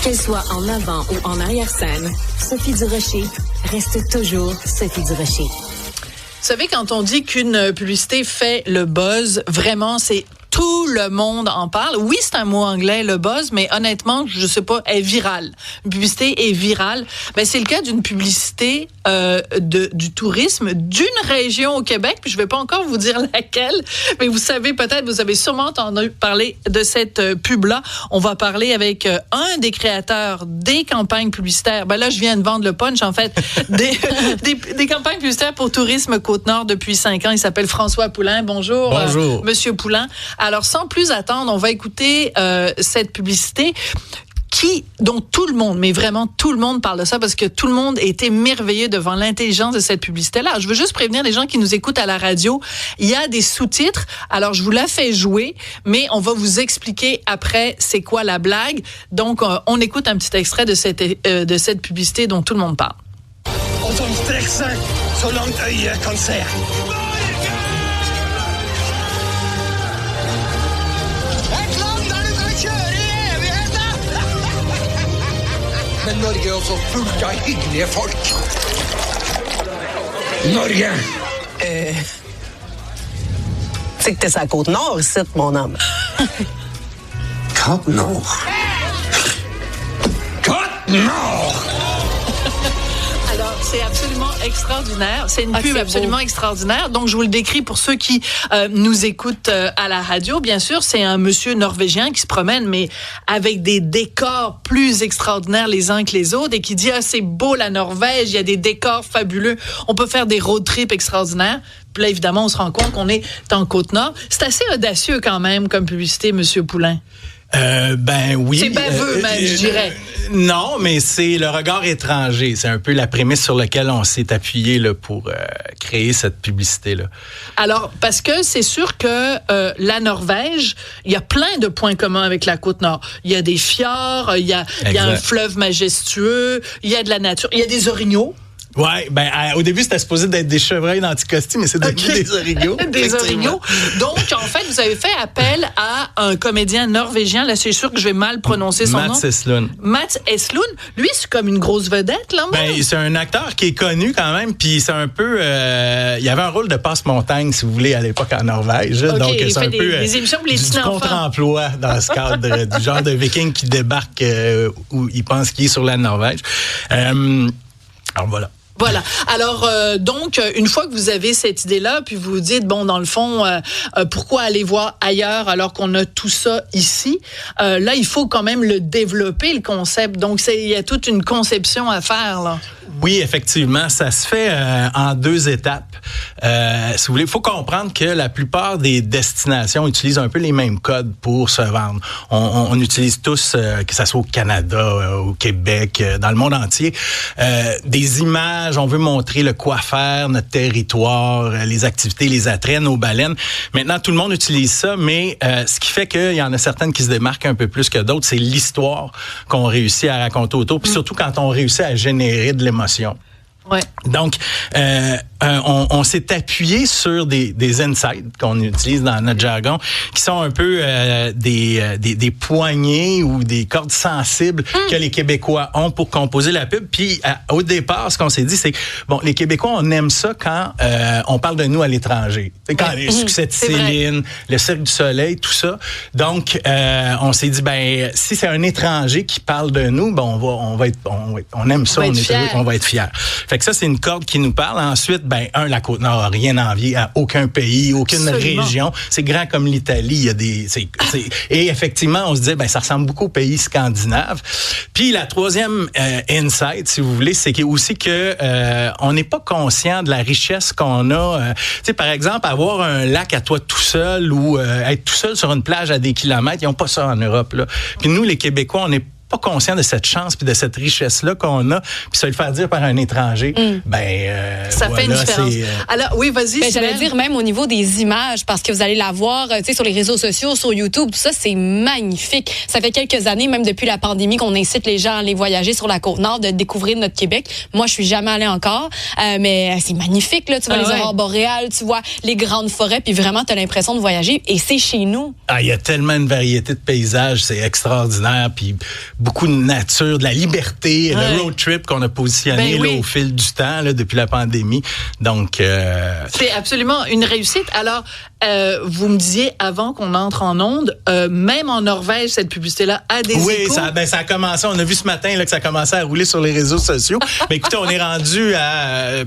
Qu'elle soit en avant ou en arrière-scène, Sophie Durocher reste toujours Sophie Durocher. Vous savez, quand on dit qu'une publicité fait le buzz, vraiment, c'est tout le monde en parle. Oui, c'est un mot anglais, le buzz, mais honnêtement, je sais pas, est virale. Une publicité est virale. Ben, c'est le cas d'une publicité du tourisme d'une région au Québec. Puis je vais pas encore vous dire laquelle, mais vous savez peut-être, vous avez sûrement entendu parler de cette pub-là. On va parler avec un des créateurs des campagnes publicitaires. Ben là, je viens de vendre le punch, en fait, des campagnes publicitaires pour Tourisme Côte-Nord depuis 5 ans. Il s'appelle François Poulain. Bonjour. Bonjour. Monsieur Poulain. Alors, sans plus attendre, on va écouter cette publicité dont tout le monde, mais vraiment tout le monde parle de ça parce que tout le monde est émerveillé devant l'intelligence de cette publicité-là. Je veux juste prévenir les gens qui nous écoutent à la radio, il y a des sous-titres, alors je vous la fais jouer, mais on va vous expliquer après c'est quoi la blague. Donc, on écoute un petit extrait de cette publicité dont tout le monde parle. Men Norge er også fullt av hyggelige folk. Norge! C'est que t'es sur la Côte-Nord, ici, mon homme. Côte-Nord. Côte-Nord! Alors, c'est absolument extraordinaire. C'est une pub absolument extraordinaire. Donc, je vous le décris pour ceux qui nous écoutent à la radio. Bien sûr, c'est un monsieur norvégien qui se promène, mais avec des décors plus extraordinaires les uns que les autres et qui dit « Ah, c'est beau la Norvège, il y a des décors fabuleux. On peut faire des road trips extraordinaires. » Puis là, évidemment, on se rend compte qu'on est en Côte-Nord. C'est assez audacieux quand même comme publicité, monsieur Poulain. Ben oui. C'est baveux, même, je dirais. Non, mais c'est le regard étranger. C'est un peu la prémisse sur laquelle on s'est appuyé là, pour créer cette publicité-là. Alors, parce que c'est sûr que la Norvège, il y a plein de points communs avec la Côte-Nord. Il y a des fjords, il y a un fleuve majestueux, il y a de la nature, il y a des orignaux. Ouais, ben au début c'était supposé d'être des chevreuils d'anticosti, mais c'est devenu des orignaux. Des orignaux. Donc en fait, vous avez fait appel à un comédien norvégien. Là, c'est sûr que je vais mal prononcer son nom. Mats Eslund. Mats Eslund. Lui, c'est comme une grosse vedette là. Ben c'est un acteur qui est connu quand même, puis c'est un peu. Il y avait un rôle de passe-montagne, si vous voulez, à l'époque en Norvège. Okay, donc c'est un peu des émissions pour les petits enfants. contre-emploi dans ce cadre du genre de Viking qui débarque où il pense qu'il est sur la Norvège. Alors voilà. Voilà. Alors, donc, une fois que vous avez cette idée-là, puis vous vous dites, bon, dans le fond, pourquoi aller voir ailleurs alors qu'on a tout ça ici? Là, il faut quand même le développer, le concept. Donc, il y a toute une conception à faire, là. Oui, effectivement, ça se fait en 2 étapes. Si vous voulez, il faut comprendre que la plupart des destinations utilisent un peu les mêmes codes pour se vendre. On utilise tous, que ça soit au Canada, au Québec, dans le monde entier, des images. On veut montrer le quoi faire, notre territoire, les activités, les attraits, nos baleines. Maintenant, tout le monde utilise ça, mais ce qui fait qu'il y en a certaines qui se démarquent un peu plus que d'autres, c'est l'histoire qu'on réussit à raconter autour, puis surtout quand on réussit à générer de l'émotion. Ouais. Donc, on s'est appuyé sur des insights qu'on utilise dans notre jargon, qui sont un peu des poignées ou des cordes sensibles que les Québécois ont pour composer la pub. Puis, au départ, ce qu'on s'est dit, c'est que, bon, les Québécois, on aime ça quand on parle de nous à l'étranger. C'est quand les succès de Céline, le Cirque du Soleil, tout ça. Donc, on s'est dit, ben, si c'est un étranger qui parle de nous, ben, on aime ça, on va être fiers. Fait que ça, c'est une corde qui nous parle. Ensuite, ben, la Côte-Nord n'a rien à envier à aucun pays, aucune région. C'est grand comme l'Italie. Il y a et effectivement, on se dit, ben, ça ressemble beaucoup aux pays scandinaves. Puis la troisième insight, si vous voulez, c'est aussi que on n'est pas conscient de la richesse qu'on a. Tu sais, par exemple, avoir un lac à toi tout seul ou être tout seul sur une plage à des kilomètres, ils n'ont pas ça en Europe, là. Puis nous, les Québécois, on n'est pas conscient de cette chance puis de cette richesse-là qu'on a, puis se le faire dire par un étranger, ça fait une différence. Alors, oui, vas-y. Ben, j'allais dire même au niveau des images, parce que vous allez la voir, tu sais, sur les réseaux sociaux, sur YouTube, tout ça, c'est magnifique. Ça fait quelques années, même depuis la pandémie, qu'on incite les gens à aller voyager sur la Côte-Nord, de découvrir notre Québec. Moi, je suis jamais allée encore, mais c'est magnifique, là. Tu vois les aurores boréales, tu vois les grandes forêts, puis vraiment, tu as l'impression de voyager, et c'est chez nous. Ah, il y a tellement une variété de paysages, c'est extraordinaire, puis beaucoup de nature, de la liberté, Ouais. le road trip qu'on a positionné Ben oui. là, au fil du temps, là, depuis la pandémie. Donc, C'est absolument une réussite. Alors, vous me disiez avant qu'on entre en onde, même en Norvège, cette publicité-là a des oui, échos. ça a commencé. On a vu ce matin là, que ça commençait à rouler sur les réseaux sociaux. Mais écoutez, on est rendu à...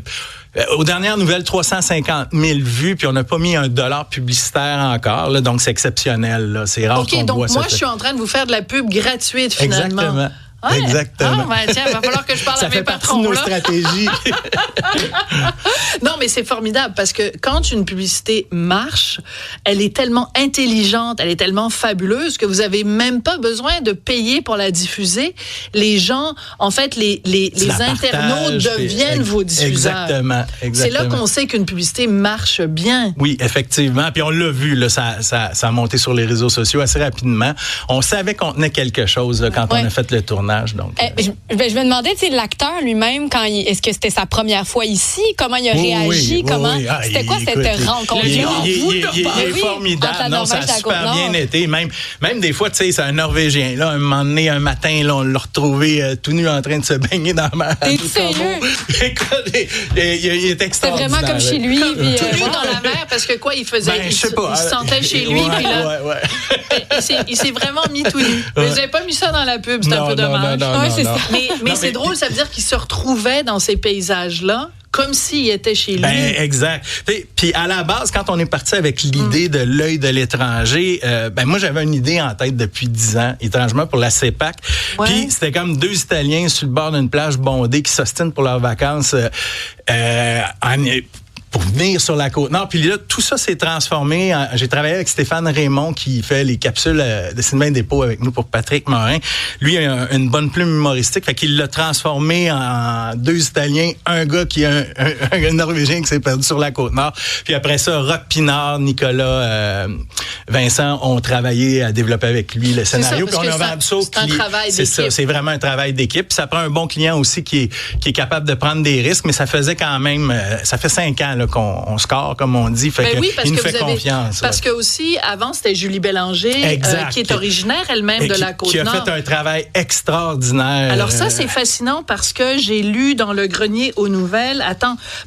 aux dernières nouvelles, 350 000 vues, puis on n'a pas mis $1 publicitaire encore. Là, donc, c'est exceptionnel. Là. C'est rare qu'on OK, donc voit ça. moi, je suis en train de vous faire de la pub gratuite, finalement. Exactement. Ouais. Exactement. Ah, ben, tiens, il va falloir que je parle ça à mes fait partie de patrons, nos là. stratégies. Non, mais c'est formidable parce que quand une publicité marche, elle est tellement intelligente, elle est tellement fabuleuse que vous avez même pas besoin de payer pour la diffuser. Les gens, en fait, les la internautes partagent, deviennent vos diffuseurs. Exactement. C'est là qu'on sait qu'une publicité marche bien. Oui, effectivement. Puis on l'a vu, là, ça a monté sur les réseaux sociaux assez rapidement. On savait qu'on tenait quelque chose là, quand Ouais. on a fait le tournage. Donc, Je me demandais, tu sais, l'acteur lui-même, est-ce que c'était sa première fois ici? Comment il a Oui, réagi? oui, Comment oui. Ah, c'était quoi écoute, cette rencontre? Il est Mais oui, formidable. entre la Non, ça a Norvège et la super Côte-Nord. bien été. Même des fois, tu sais, c'est un Norvégien. Là, un moment donné, un matin, là, on l'a retrouvé tout nu en train de se baigner dans la mer. T'es Tout sérieux? comme on. Écoute, il est C'était extraordinaire. vraiment comme chez lui. Puis, Tout nu dans la mer parce que quoi, il faisait, Ben, je sais pas. il se sentait chez lui, Ouais, puis là, ouais. il s'est vraiment mis tout nu. Mais vous n'avez pas mis ça dans la pub, c'est un Non, peu non, dommage. non, non, Ouais, c'est non. ça. Mais c'est drôle, ça veut dire qu'il se retrouvait dans ces paysages-là, comme s'il était chez lui. Ben, exact. Puis à la base, quand on est parti avec l'idée de l'œil de l'étranger, ben moi j'avais une idée en tête depuis 10 ans, étrangement pour la CEPAC. Ouais. Puis c'était comme 2 Italiens sur le bord d'une plage bondée qui s'ostinent pour leurs vacances pour venir sur la Côte-Nord. Puis là, tout ça s'est transformé. J'ai travaillé avec Stéphane Raymond qui fait les capsules de Sylvain Despaux avec nous pour Patrick Morin. Lui a une bonne plume humoristique, fait qu'il l'a transformé en 2 Italiens, un gars qui est un Norvégien qui s'est perdu sur la Côte-Nord. Puis après ça, Roch Pinard, Nicolas, Vincent ont travaillé à développer avec lui le scénario. parce Puis on que a vendu ça au c'est un client. travail C'est ça, d'équipe. c'est vraiment un travail d'équipe. Puis ça prend un bon client aussi qui est capable de prendre des risques, mais ça faisait quand même, ça fait 5 ans là, qu'on score, comme on dit. Fait Ben que oui, parce il nous que fait vous avez, confiance. parce que aussi, avant, c'était Julie Bélanger, Exact. qui est originaire elle-même Et de qui- la qui a Côte-Nord. fait un travail extraordinaire. Alors ça, c'est fascinant parce que j'ai lu dans le grenier aux nouvelles,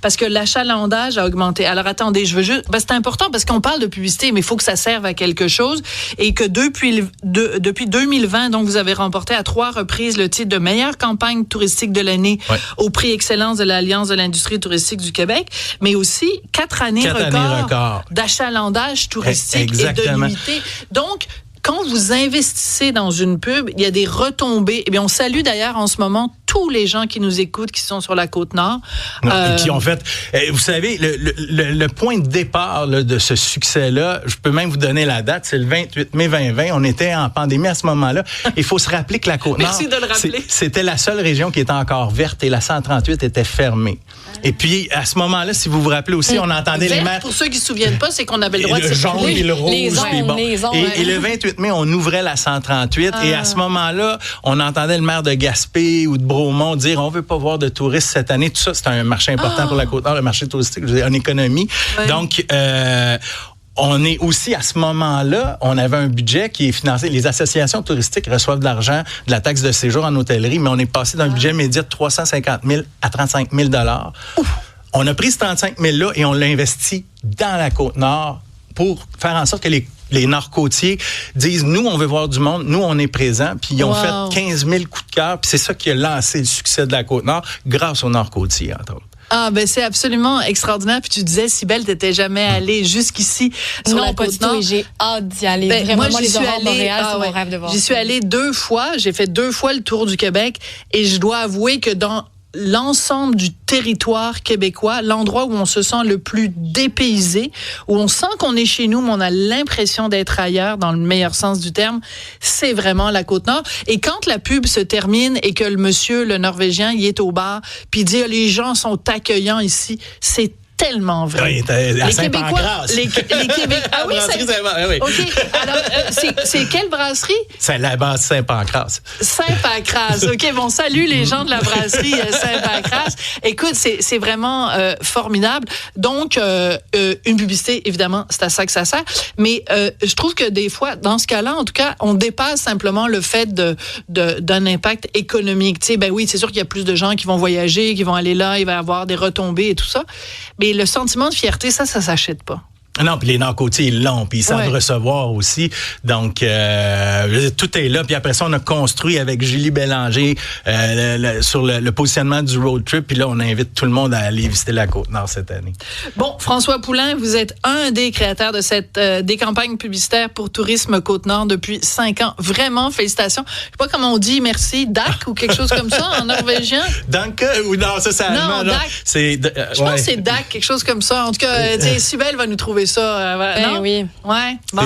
parce que l'achalandage a augmenté. Alors attendez, je veux juste, c'est important parce qu'on parle de publicité, mais il faut que ça serve à quelque chose et que depuis 2020, donc vous avez remporté à 3 reprises le titre de meilleure campagne touristique de l'année Ouais. au prix Excellence de l'Alliance de l'industrie touristique du Québec, mais aussi 4 années 4 années records records. d'achalandage touristique et de Exactement. nuitées. Donc, quand vous investissez dans une pub, il y a des retombées. Eh bien, on salue d'ailleurs en ce moment tous les gens qui nous écoutent, qui sont sur la Côte-Nord. Et qui ont fait, vous savez, le point de départ là, de ce succès-là, je peux même vous donner la date, c'est le 28 mai 2020. On était en pandémie à ce moment-là. Il faut se rappeler que la Côte-Nord, Merci de le rappeler. c'était la seule région qui était encore verte et la 138 était fermée. Et puis, à ce moment-là, si vous vous rappelez aussi, on entendait les Vert, maires... pour ceux qui se souviennent pas, c'est qu'on avait le droit de le jaune circuler. et le rouge. Les puis ondes, les ondes, et le 28 mai, on ouvrait la 138 et à ce moment-là, on entendait le maire de Gaspé ou de Bromont dire on veut pas voir de touristes cette année. Tout ça, c'est un marché important pour la Côte-Nord, le marché touristique, je veux dire, en économie. Ouais. Donc, on est aussi, à ce moment-là, on avait un budget qui est financé. Les associations touristiques reçoivent de l'argent de la taxe de séjour en hôtellerie, mais on est passé d'un budget médian de 350 000 à 35 000 $. On a pris ce 35 000-là et on l'a investi dans la Côte-Nord pour faire en sorte que les Nord-Côtiers disent, nous, on veut voir du monde, nous, on est présents. Puis ils ont Wow. fait 15 000 coups de cœur. Puis c'est ça qui a lancé le succès de la Côte-Nord grâce aux Nord-Côtiers, entre autres. Ah, ben c'est absolument extraordinaire. Puis tu disais, Cybèle, t'étais jamais allée jusqu'ici sur la Non, pas du tout. Côte-Nord. Et j'ai hâte d'y aller. Ben, Vraiment, moi, j'y les suis aurores allée, boréales, c'est ouais. mon rêve de voir J'y ça. suis allée 2 fois. J'ai fait 2 fois le tour du Québec et je dois avouer que dans l'ensemble du territoire québécois, l'endroit où on se sent le plus dépaysé, où on sent qu'on est chez nous, mais on a l'impression d'être ailleurs, dans le meilleur sens du terme, c'est vraiment la Côte-Nord. Et quand la pub se termine et que le monsieur, le Norvégien, il est au bar, puis il dit, les gens sont accueillants ici, c'est tellement vrai. Oui, à Saint-Pancras. Les Québécois. Ah oui, oui. OK. Alors, c'est quelle brasserie? C'est la base Saint-Pancras. Saint-Pancras. OK, bon, salut les gens de la brasserie Saint-Pancras. Écoute, c'est vraiment formidable. Donc, une publicité, évidemment, c'est à ça que ça sert. Mais je trouve que des fois, dans ce cas-là, en tout cas, on dépasse simplement le fait d'un impact économique. Tu sais, ben oui, c'est sûr qu'il y a plus de gens qui vont voyager, qui vont aller là, il va y avoir des retombées et tout ça. Mais le sentiment de fierté, ça s'achète pas. Non, puis les Nord-Côtiers, ils l'ont, puis ils savent recevoir aussi. Donc, tout est là. Puis après ça, on a construit avec Julie Bélanger sur le positionnement du road trip. Puis là, on invite tout le monde à aller visiter la Côte-Nord cette année. Bon, François Poulain, vous êtes un des créateurs de des campagnes publicitaires pour Tourisme Côte-Nord depuis 5 ans. Vraiment, félicitations. Je sais pas comment on dit merci, Dak ou quelque chose comme ça en norvégien. Danke ou non, ça c'est allemand. Non, Dak. Je pense que c'est Dak, quelque chose comme ça. En tout cas, Sybelle va nous trouver ça. Non? Oui. Ouais. Bon,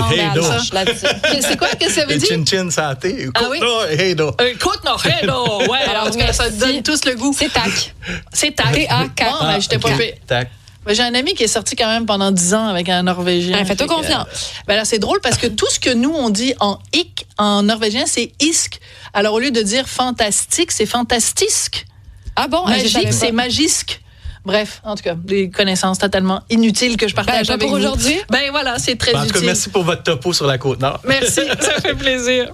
c'est quoi que ça veut dire? Chin-chin santé. Côte-Nord, Heido. Côte-Nord, Heido. Ouais, alors, en tout cas, ça donne tous le goût. C'est TAC. C'est TAC. T-A-K. Bon, ben, j'étais pas fait. Tac. J'ai un ami qui est sorti quand même pendant 10 ans avec un Norvégien. Fais-toi confiance. Ben là, c'est drôle parce que tout ce que nous, on dit en ik, en norvégien, c'est isk. Alors, au lieu de dire fantastique, c'est fantastisk. Ah bon? Magique, c'est magisque. Bref, en tout cas, des connaissances totalement inutiles que je partage avec vous. Pour aujourd'hui. Ben voilà, c'est très utile. En tout cas, merci pour votre topo sur la Côte-Nord. Merci, ça fait plaisir.